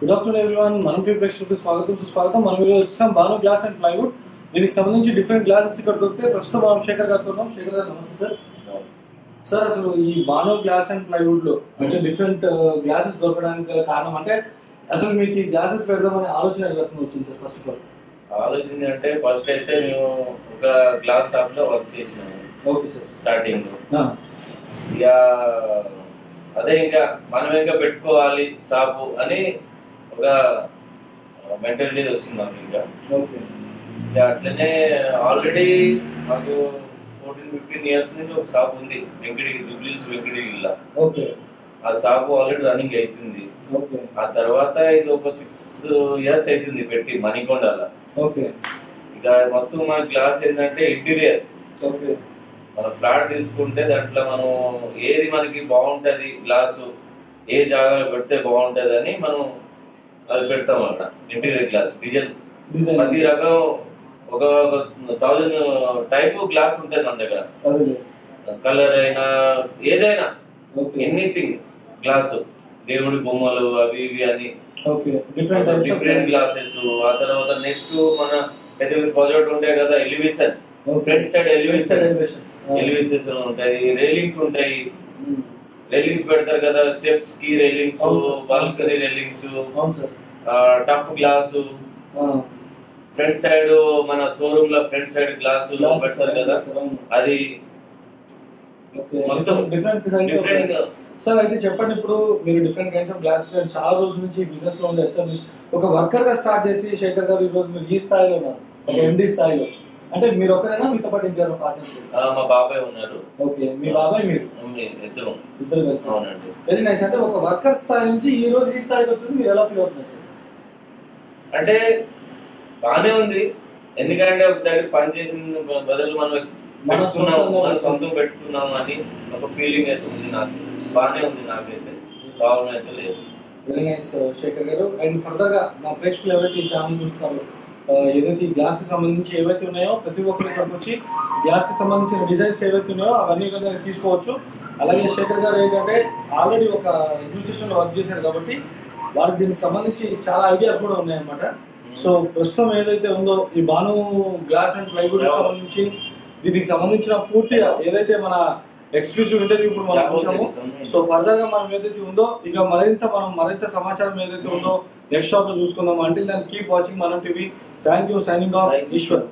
Good afternoon everyone. మనం ప్రేక్షకులకు స్వాగతం సుస్వాగతం. మనం ఈరోజు వచ్చాం బాను గ్లాస్ అండ్ ప్లైవుడ్. దీనికి సంబంధించి డిఫరెంట్ గ్లాసెస్ ఇక్కడ దొరికితే ప్రస్తుతం మనం శేఖర్ గారితో ఉన్నాం. శేఖర్ గారు నమస్తే సార్. సార్ అసలు ఈ బాను గ్లాస్ అండ్ ప్లైవుడ్ లో అంటే డిఫరెంట్ గ్లాసెస్ దొరకడానికి గల కారణం అంటే అసలు మీకు ఈ గ్లాసెస్ పెడదామనే ఆలోచన ఎట్లా వచ్చింది సార్? ఫస్ట్ ఆఫ్ ఆల్ ఆలోచన అంటే ఫస్ట్ అయితే మేము ఒక గ్లాస్ షాప్ లో వర్క్ చేసినాము. Okay sir. స్టార్టింగ్ ఇక అదే ఇంకా మనం ఇంకా పెట్టుకోవాలి షాపు అని ఒక మెంటాలిటీ వచ్చింది మాకు. ఇంకా అట్లనే ఆల్రెడీ మాకు 14-15 years నుంచి ఒక షాప్ ఉంది వెంకటగిరి, జూబ్లీహిల్స్ వెంకటగిరిలో. ఆ షాపు ఆల్రెడీ రన్నింగ్ అవుతుంది. ఆ తర్వాత ఇది ఒక 6 years అవుతుంది పెట్టి మణికొండలో. ఇక మొత్తం మన గ్లాస్ ఏంటంటే ఇంటీరియర్. మన ఫ్లాట్ తీసుకుంటే దాంట్లో మనం ఏది మనకి బాగుంటది, గ్లాసు ఏ జాగాలో పెడితే బాగుంటది అని మనం అది పెడతాం అన్నమాట. ఇంటీరియర్ గ్లాస్ డిజైన్ ప్రతి రకం ఒక 1000 టైప్ గ్లాస్ ఉంటుంది మన దగ్గర. కలర్ అయినా ఏదైనా ఎనీథింగ్ గ్లాసు, దేవుడి బొమ్మలు అవి ఇవి అని డిఫరెంట్ గ్లాసెస్. ఆ తర్వాత నెక్స్ట్ మన ప్రాజెక్ట్ ఉంటాయి కదా, ఎలివేషన్, ఫ్రంట్ సైడ్ ఎలివేషన్స్ ఉంటాయి, రైలింగ్స్ ఉంటాయి. రైలింగ్స్ పెడతారు కదా, స్టెప్స్ కి railings, balcony railings, tough glass. Front side మన షోరూమ్ లో ఫ్రంట్ సైడ్ గ్లాస్ పెడతారు కదా, అది మొత్తం డిఫరెంట్. సార్ అయితే చెప్పండి, ఇప్పుడు మీరు డిఫరెంట్ కైండ్స్ ఆఫ్ గ్లాసెస్ చాలా రోజుల నుంచి బిజినెస్ లో ఉండే ఎస్టాబ్లిష్ ఒక వర్కర్ గా స్టార్ట్ చేసి శేఖర్ గారు ఈ రోజు మీరు ఈ స్థాయిలో ఉన్నారు, ఎండి స్థాయిలో. అంటే మీరు ఒకరైనా మీతో పాటు ఇంకేమైనా పార్ట్నర్స్? మా బాబాయ్ ఉన్నారు. ఓకే, మీ బాబాయ్ మీరు ఇద్దరు కలిసి. అవునండి. Very nice. అంటే ఒక వర్కర్ స్థాయి నుంచి ఈ రోజు ఈ స్థాయికి వచ్చింది, మీరు ఎలా ఫీల్ అవుతున్నారు సార్? అంటే బానే ఉంది, ఎందుకంటే ఒక దగ్గర పని చేసిన బదులు మనం సొంతం పెట్టుకున్నాం అని ఒక ఫీలింగ్ అయితే ఉంది నాకు. బానే ఉంది, నాకైతే ప్రాబ్లం అయితే లేదు. వెరీ నైస్ శేఖర్ గారు. అండ్ ఫర్దర్ గా మా ప్రేక్షకులు ఎవరైతే ఈ ఛానల్ చూస్తున్నారో, ఏదైతే ఈ గ్లాస్ కి సంబంధించి ఏవైతే ఉన్నాయో ప్రతి ఒక్కరి ఇక్కడికి వచ్చి గ్లాస్ కి సంబంధించిన డిజైన్స్ ఏవైతే ఉన్నాయో అవన్నీ తీసుకోవచ్చు. అలాగే శేఖర్ గారు ఏంటంటే ఆల్రెడీ ఒక అడ్మినిస్ట్రేషన్ లో వర్క్ చేశారు కాబట్టి వారికి దీనికి సంబంధించి చాలా ఐడియాస్ కూడా ఉన్నాయన్నమాట. సో ప్రస్తుతం ఏదైతే ఉందో ఈ బాను గ్లాస్ అండ్ ప్లైవుడ్ కి సంబంధించి దీనికి సంబంధించిన పూర్తిగా ఏదైతే మన ఎక్స్క్లూసివ్ ఇంటర్వ్యూ ఇప్పుడు మనం చూసాము. సో ఫర్దర్ గా మనం ఏదైతే ఉందో ఇక మరింత సమాచారం ఏదైతే ఉందో నెక్స్ట్ షాప్ లో చూసుకుందాం. అంటే దాన్ని కీప్ వాచింగ్ మనం TV. Thank you. Signing off Eshwar.